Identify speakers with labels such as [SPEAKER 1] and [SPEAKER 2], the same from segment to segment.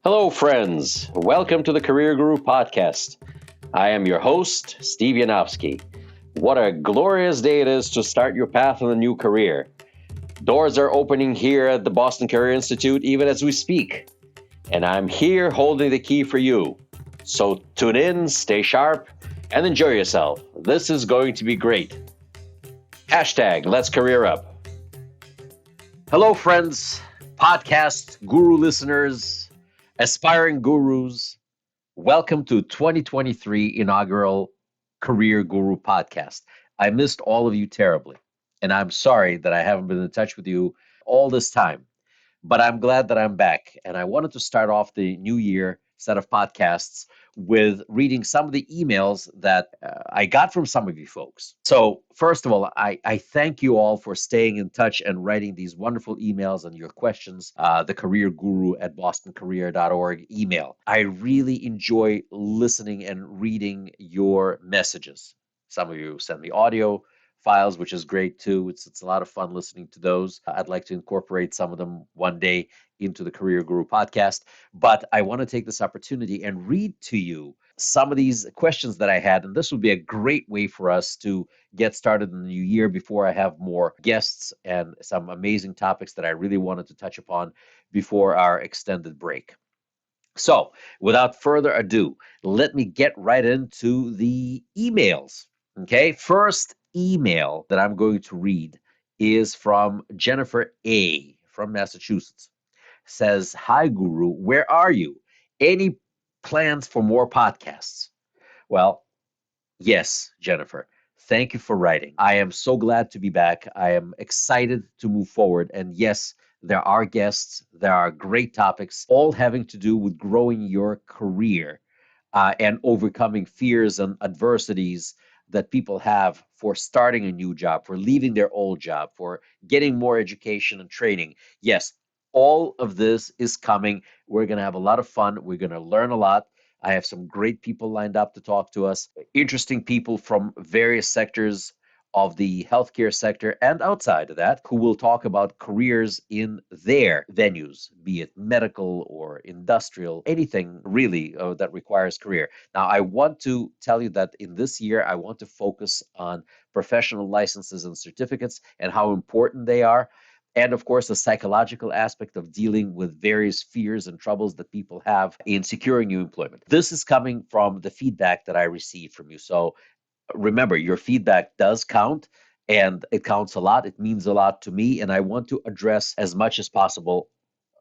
[SPEAKER 1] Hello, friends. Welcome to the Career Guru podcast. I am your host, Steve Yanovsky. What a glorious day it is to start your path in a new career. Doors are opening here at the Boston Career Institute even as we speak. And I'm here holding the key for you. So tune in, stay sharp, and enjoy yourself. This is going to be great. Hashtag Let's Career Up. Hello, friends, podcast guru listeners, aspiring gurus. Welcome to 2023 inaugural Career Guru podcast. I missed all of you terribly, and I'm sorry that I haven't been in touch with you all this time, but I'm glad that I'm back. And I wanted to start off the new year set of podcasts with reading some of the emails that I got from some of you folks. So, first of all, I thank you all for staying in touch and writing these wonderful emails and your questions, the career guru at bostoncareer.org email. I really enjoy listening and reading your messages. Some of you send me audio files, which is great too. It's a lot of fun listening to those. I'd like to incorporate some of them one day into the Career Guru podcast. But I want to take this opportunity and read to you some of these questions that I had. And this would be a great way for us to get started in the new year before I have more guests and some amazing topics that I really wanted to touch upon before our extended break. So, without further ado, let me get right into the emails. Okay, first email that I'm going to read is from Jennifer A. from Massachusetts. Says, "Hi, Guru, where are you? Any plans for more podcasts?" Well, yes, Jennifer. Thank you for writing. I am so glad to be back. I am excited to move forward. And yes, there are guests, there are great topics, all having to do with growing your career and overcoming fears and adversities that people have for starting a new job, for leaving their old job, for getting more education and training. Yes, all of this is coming. We're going to have a lot of fun. We're going to learn a lot. I have some great people lined up to talk to us, interesting people from various sectors of the healthcare sector and outside of that who will talk about careers in their venues, be it medical or industrial, anything really that requires career. Now, I want to tell you that in this year, I want to focus on professional licenses and certificates and how important they are. And of course, the psychological aspect of dealing with various fears and troubles that people have in securing new employment. This is coming from the feedback that I received from you. So remember, your feedback does count and it counts a lot. It means a lot to me. And I want to address as much as possible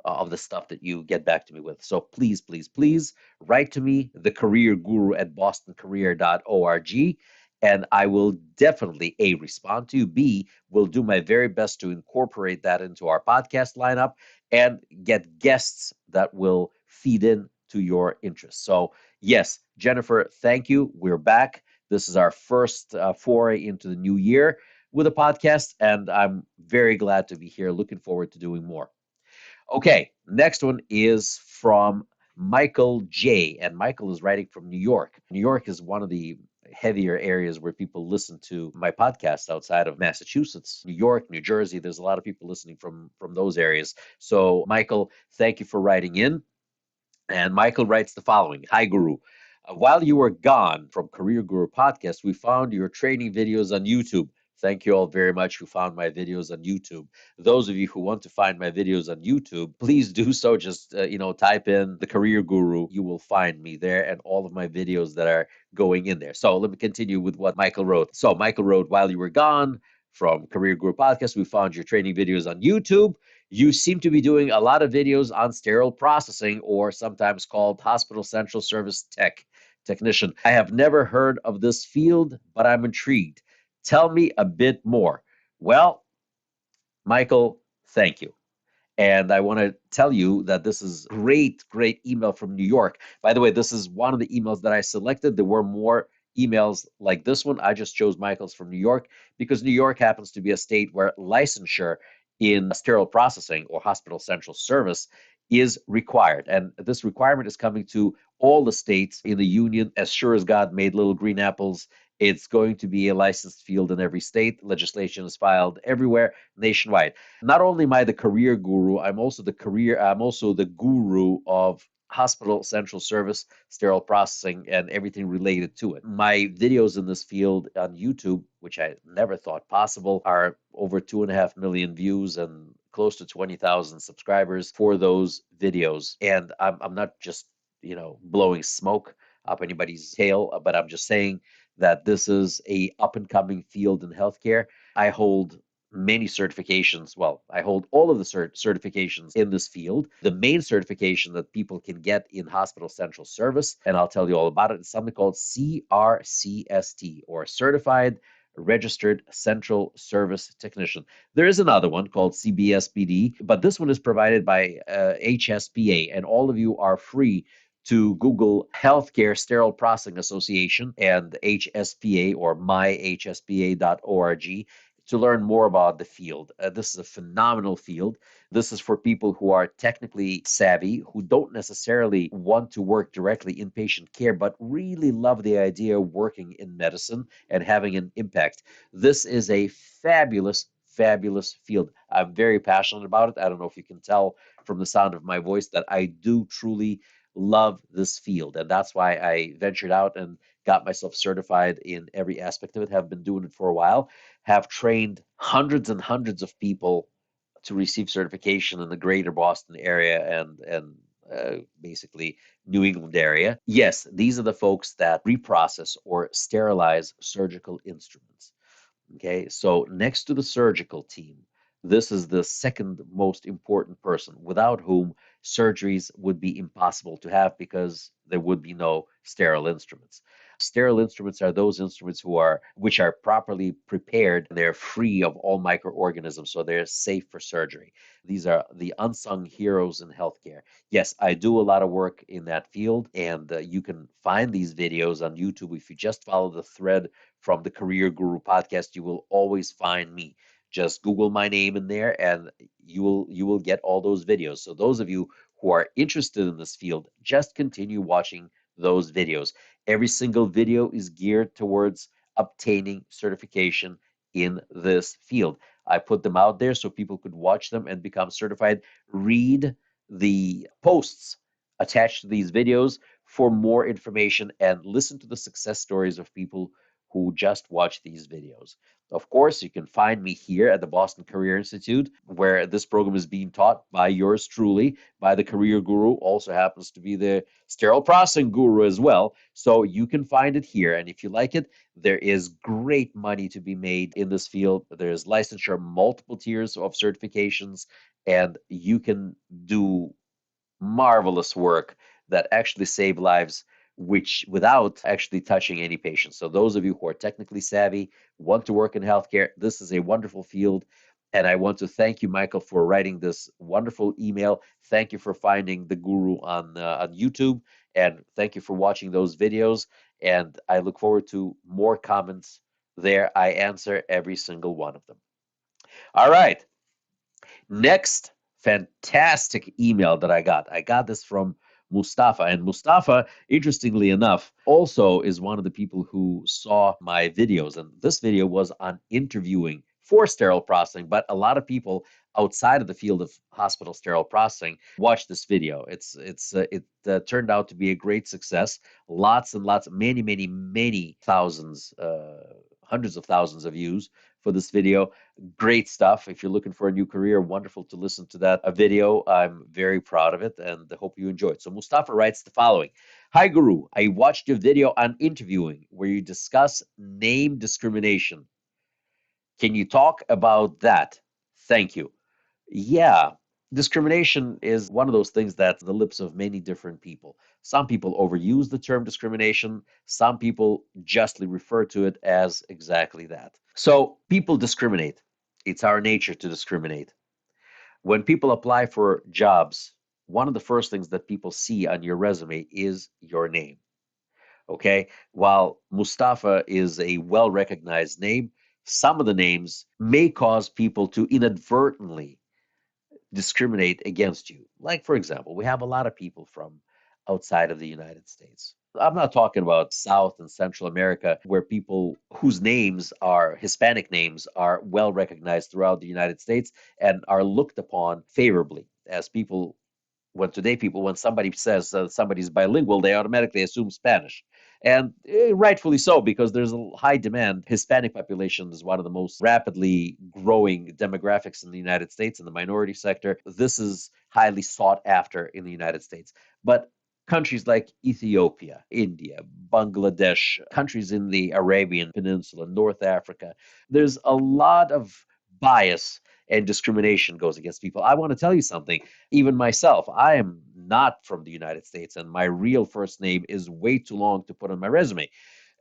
[SPEAKER 1] of the stuff that you get back to me with. So please, please, please write to me, the career guru at bostoncareer.org. And I will definitely A, respond to you, B, will do my very best to incorporate that into our podcast lineup and get guests that will feed in to your interests. So, yes, Jennifer, thank you. We're back. This is our first foray into the new year with a podcast, and I'm very glad to be here. Looking forward to doing more. Okay, next one is from Michael J. And Michael is writing from New York. New York is one of the heavier areas where people listen to my podcast outside of Massachusetts. New York, New Jersey, there's a lot of people listening from those areas. So, Michael, thank you for writing in. And Michael writes the following. Hi, Guru. While you were gone from Career Guru Podcast, we found your training videos on YouTube. Thank you all very much who found my videos on YouTube. Those of you who want to find my videos on YouTube, please do so. Just, type in the Career Guru. You will find me there and all of my videos that are going in there. So let me continue with what Michael wrote. So Michael wrote, while you were gone from Career Guru Podcast, we found your training videos on YouTube. You seem to be doing a lot of videos on sterile processing, or sometimes called hospital central service technician. I have never heard of this field, but I'm intrigued. Tell me a bit more. Well, Michael, thank you. And I want to tell you that this is great email from New York. By the way, this is one of the emails that I selected. There were more emails like this one. I just chose Michael's from New York because New York happens to be a state where licensure in sterile processing or hospital central service is required. And this requirement is coming to all the states in the union. As sure as God made little green apples, it's going to be a licensed field in every state. Legislation is filed everywhere nationwide. Not only am I the career guru, I'm also the guru of hospital central service, sterile processing, and everything related to it. My videos in this field on YouTube, which I never thought possible, are over 2.5 million views and close to 20,000 subscribers for those videos. And I'm not just, blowing smoke up anybody's tail, but I'm just saying that this is a up and coming field in healthcare. I hold many certifications. Well, I hold all of the certifications in this field. The main certification that people can get in hospital central service, and I'll tell you all about it, is something called CRCST, or Certified Registered Central Service Technician. There is another one called CBSBD, but this one is provided by HSPA, and all of you are free to Google Healthcare Sterile Processing Association and HSPA or myhspa.org to learn more about the field. This is a phenomenal field. This is for people who are technically savvy, who don't necessarily want to work directly in patient care, but really love the idea of working in medicine and having an impact. This is a fabulous, fabulous field. I'm very passionate about it. I don't know if you can tell from the sound of my voice that I do truly love this field. And that's why I ventured out and got myself certified in every aspect of it, have been doing it for a while, have trained hundreds and hundreds of people to receive certification in the greater Boston area and basically New England area. Yes, these are the folks that reprocess or sterilize surgical instruments. Okay, so next to the surgical team, this is the second most important person, without whom surgeries would be impossible to have because there would be no sterile instruments. Sterile instruments are those instruments which are properly prepared. They're free of all microorganisms, so they're safe for surgery. These are the unsung heroes in healthcare. Yes, I do a lot of work in that field, and you can find these videos on YouTube if you just follow the thread from the Career Guru podcast. You will always find me. Just Google my name in there, and you will get all those videos. So those of you who are interested in this field, just continue watching those videos. Every single video is geared towards obtaining certification in this field. I put them out there so people could watch them and become certified. Read the posts attached to these videos for more information and listen to the success stories of people who just watch these videos. Of course, you can find me here at the Boston Career Institute, where this program is being taught by yours truly, by the Career Guru, also happens to be the sterile processing guru as well. So you can find it here. And if you like it, there is great money to be made in this field. There's licensure, multiple tiers of certifications, and you can do marvelous work that actually save lives, which without actually touching any patients. So those of you who are technically savvy, want to work in healthcare, this is a wonderful field. And I want to thank you, Michael, for writing this wonderful email. Thank you for finding the guru on YouTube, and thank you for watching those videos. And I look forward to more comments there. I answer every single one of them. All right. Next fantastic email that I got. I got this from Mustafa. And Mustafa, interestingly enough, also is one of the people who saw my videos. And this video was on interviewing for sterile processing, but a lot of people outside of the field of hospital sterile processing watched this video. It turned out to be a great success. Lots and lots, many, many, many thousands, hundreds of thousands of views for this video. Great stuff. If you're looking for a new career, wonderful to listen to that video. I'm very proud of it and I hope you enjoy it. So Mustafa writes the following. Hi, Guru. I watched your video on interviewing where you discuss name discrimination. Can you talk about that? Thank you. Yeah, discrimination is one of those things that's the lips of many different people. Some people overuse the term discrimination. Some people justly refer to it as exactly that. So people discriminate. It's our nature to discriminate. When people apply for jobs, one of the first things that people see on your resume is your name. Okay. While Mustafa is a well recognized name, some of the names may cause people to inadvertently discriminate against you. Like, for example, we have a lot of people from outside of the United States. I'm not talking about South and Central America, where people whose names are Hispanic names are well recognized throughout the United States and are looked upon favorably as people when today people, when somebody says somebody's bilingual, they automatically assume Spanish. And rightfully so, because there's a high demand. Hispanic population is one of the most rapidly growing demographics in the United States in the minority sector. This is highly sought after in the United States. But countries like Ethiopia, India, Bangladesh, countries in the Arabian Peninsula, North Africa, there's a lot of bias and discrimination goes against people. I want to tell you something. Even myself, I am not from the United States, and my real first name is way too long to put on my resume.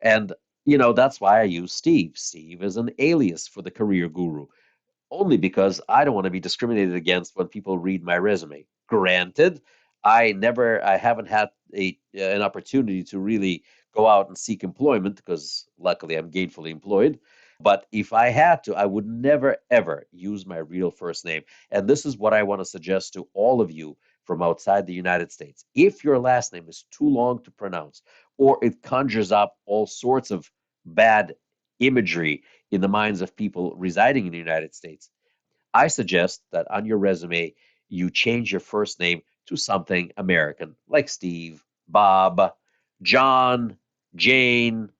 [SPEAKER 1] And, that's why I use Steve. Steve is an alias for the career guru, only because I don't want to be discriminated against when people read my resume. Granted, I haven't had an opportunity to really go out and seek employment because luckily I'm gainfully employed. But if I had to, I would never ever use my real first name. And this is what I want to suggest to all of you from outside the United States. If your last name is too long to pronounce, or it conjures up all sorts of bad imagery in the minds of people residing in the United States, I suggest that on your resume, you change your first name to something American, like Steve, Bob, John, Jane,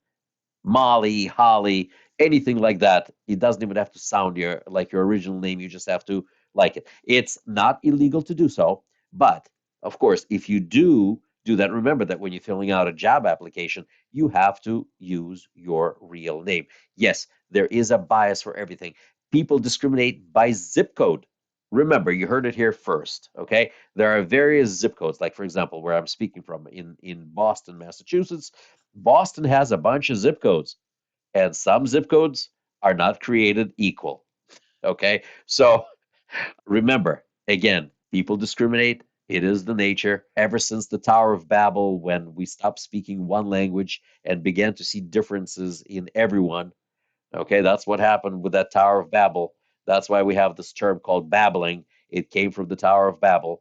[SPEAKER 1] Molly, Holly, anything like that. It doesn't even have to sound your original name. You just have to like it. It's not illegal to do so, but of course, if you do that, remember that when you're filling out a job application, you have to use your real name. Yes, there is a bias for everything. People discriminate by zip code. Remember, you heard it here first, okay? There are various zip codes, like for example, where I'm speaking from in Boston, Massachusetts. Boston has a bunch of zip codes, and some zip codes are not created equal. Okay. So remember, again, people discriminate. It is the nature. Ever since the Tower of Babel, when we stopped speaking one language and began to see differences in everyone, okay, that's what happened with that Tower of Babel. That's why we have this term called babbling. It came from the Tower of Babel.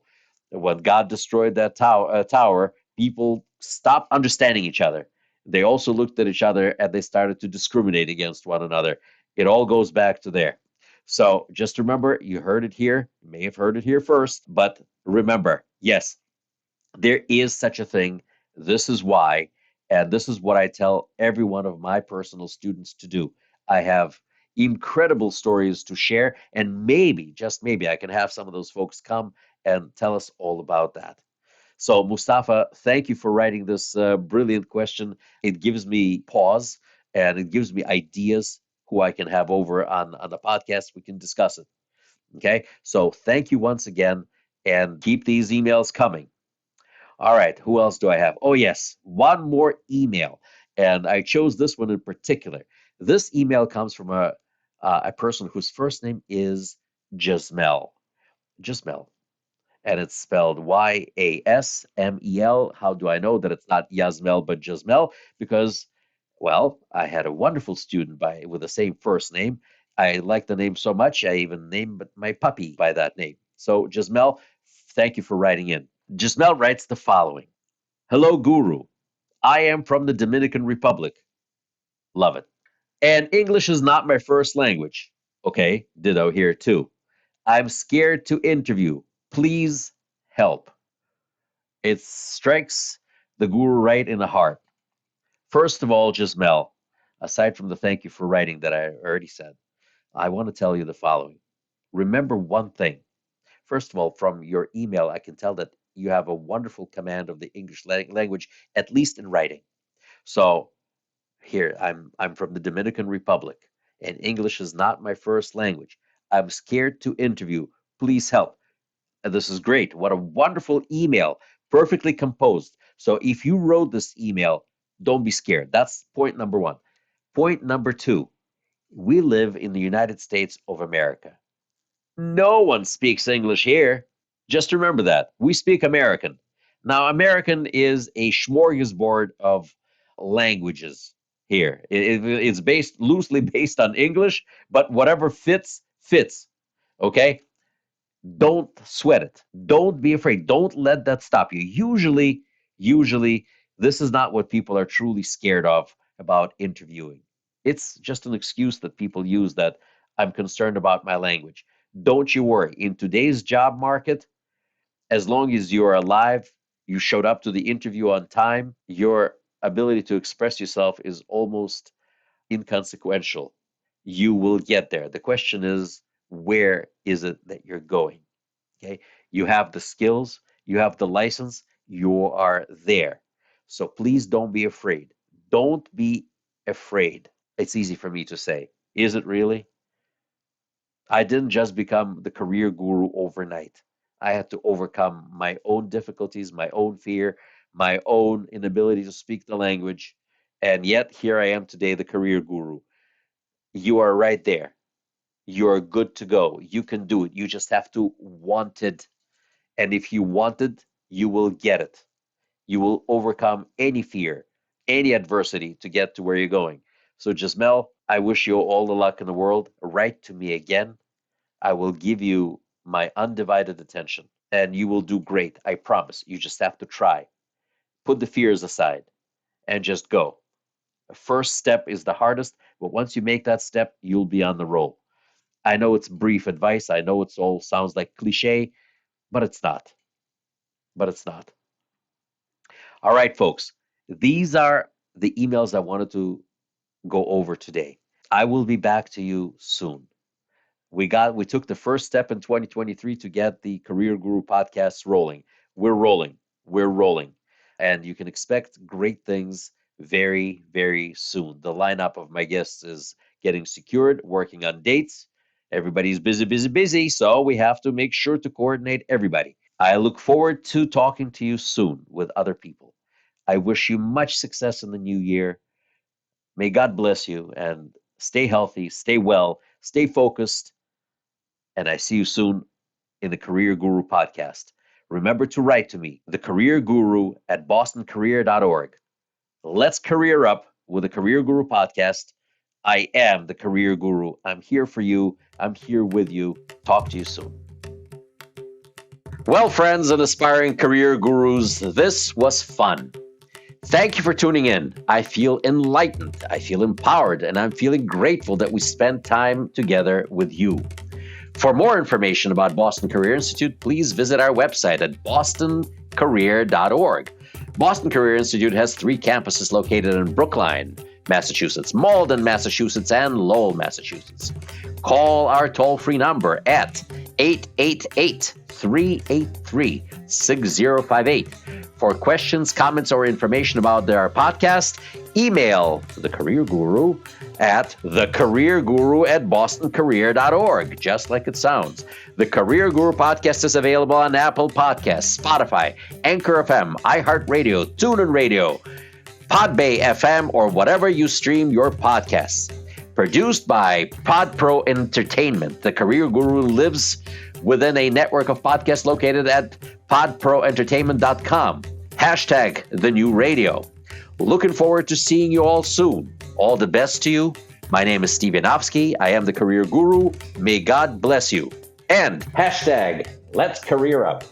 [SPEAKER 1] When God destroyed that tower, people stopped understanding each other. They also looked at each other and they started to discriminate against one another. It all goes back to there. So just remember, you heard it here. You may have heard it here first, but remember, yes, there is such a thing. This is why, and this is what I tell every one of my personal students to do. I have incredible stories to share, and maybe, just maybe, I can have some of those folks come and tell us all about that. So, Mustafa, thank you for writing this brilliant question. It gives me pause and it gives me ideas who I can have over on the podcast. We can discuss it. Okay. So, thank you once again and keep these emails coming. All right, who else do I have? Oh, yes, one more email. And I chose this one in particular. This email comes from a person whose first name is Jasmel. Jasmel. And it's spelled Yasmel. How do I know that it's not Yasmel but Jasmel? Because, well, I had a wonderful student with the same first name. I like the name so much, I even named my puppy by that name. So, Jasmel, thank you for writing in. Jasmel writes the following. Hello, Guru. I am from the Dominican Republic. Love it. And English is not my first language. Okay, ditto here too. I'm scared to interview. Please help. It strikes the Guru right in the heart. First of all, Jasmel, aside from the thank you for writing that I already said, I want to tell you the following. Remember one thing. First of all, from your email, I can tell that you have a wonderful command of the English language, at least in writing. So here, I'm from the Dominican Republic, and English is not my first language. I'm scared to interview. Please help. And this is great. What a wonderful email, perfectly composed. So if you wrote this email, don't be scared. That's point number one. Point number two, we live in the United States of America. No one speaks English here. Just remember that. We speak American. Now, American is a smorgasbord of languages here. It's based loosely based on English, but whatever fits, fits. Okay? Don't sweat it. Don't be afraid. Don't let that stop you. Usually, this is not what people are truly scared of about interviewing. It's just an excuse that people use that I'm concerned about my language. Don't you worry. In today's job market, As long as you're alive, you showed up to the interview on time, your ability to express yourself is almost inconsequential. You will get there. The question is, where is it that you're going? Okay. You have the skills, you have the license, you are there. So please don't be afraid. Don't be afraid. It's easy for me to say. Is it really? I didn't just become the career guru overnight. I had to overcome my own difficulties, my own fear, my own inability to speak the language. And yet, here I am today, the career guru. You are right there. You're good to go. You can do it. You just have to want it. And if you want it, you will get it. You will overcome any fear, any adversity to get to where you're going. So, Jasmel, I wish you all the luck in the world. Write to me again. I will give you my undivided attention and you will do great. I promise. You just have to try. Put the fears aside and just go. The first step is the hardest, but once you make that step, you'll be on the roll. I know it's brief advice. I know it's all sounds like cliche, but it's not. But it's not. All right, folks. These are the emails I wanted to go over today. I will be back to you soon. We took the first step in 2023 to get the Career Guru podcasts rolling. We're rolling. We're rolling. And you can expect great things very, very soon. The lineup of my guests is getting secured, working on dates. Everybody's busy, busy, busy. So we have to make sure to coordinate everybody. I look forward to talking to you soon with other people. I wish you much success in the new year. May God bless you and stay healthy, stay well, stay focused, and I see you soon in the Career Guru podcast. Remember to write to me, the Career Guru at bostoncareer.org. Let's career up with the Career Guru podcast. I am the Career Guru. I'm here for you. I'm here with you. Talk to you soon. Well, friends and aspiring career gurus, this was fun. Thank you for tuning in. I feel enlightened, I feel empowered, and I'm feeling grateful that we spent time together with you. For more information about Boston Career Institute, please visit our website at bostoncareer.org. Boston Career Institute has 3 campuses located in Brookline, Massachusetts, Malden, Massachusetts, and Lowell, Massachusetts. Call our toll-free number at 888-383-6058. For questions, comments, or information about our podcast, email the Career Guru at thecareerguru@bostoncareer.org, just like it sounds. The Career Guru podcast is available on Apple Podcasts, Spotify, Anchor FM, iHeartRadio, TuneIn Radio, Podbay FM, or whatever you stream your podcasts. Produced by PodPro Entertainment. The Career Guru lives within a network of podcasts located at podproentertainment.com. Hashtag the new radio. Looking forward to seeing you all soon. All the best to you. My name is Steve Yanovsky. I am the Career Guru. May God bless you. And hashtag let's career up.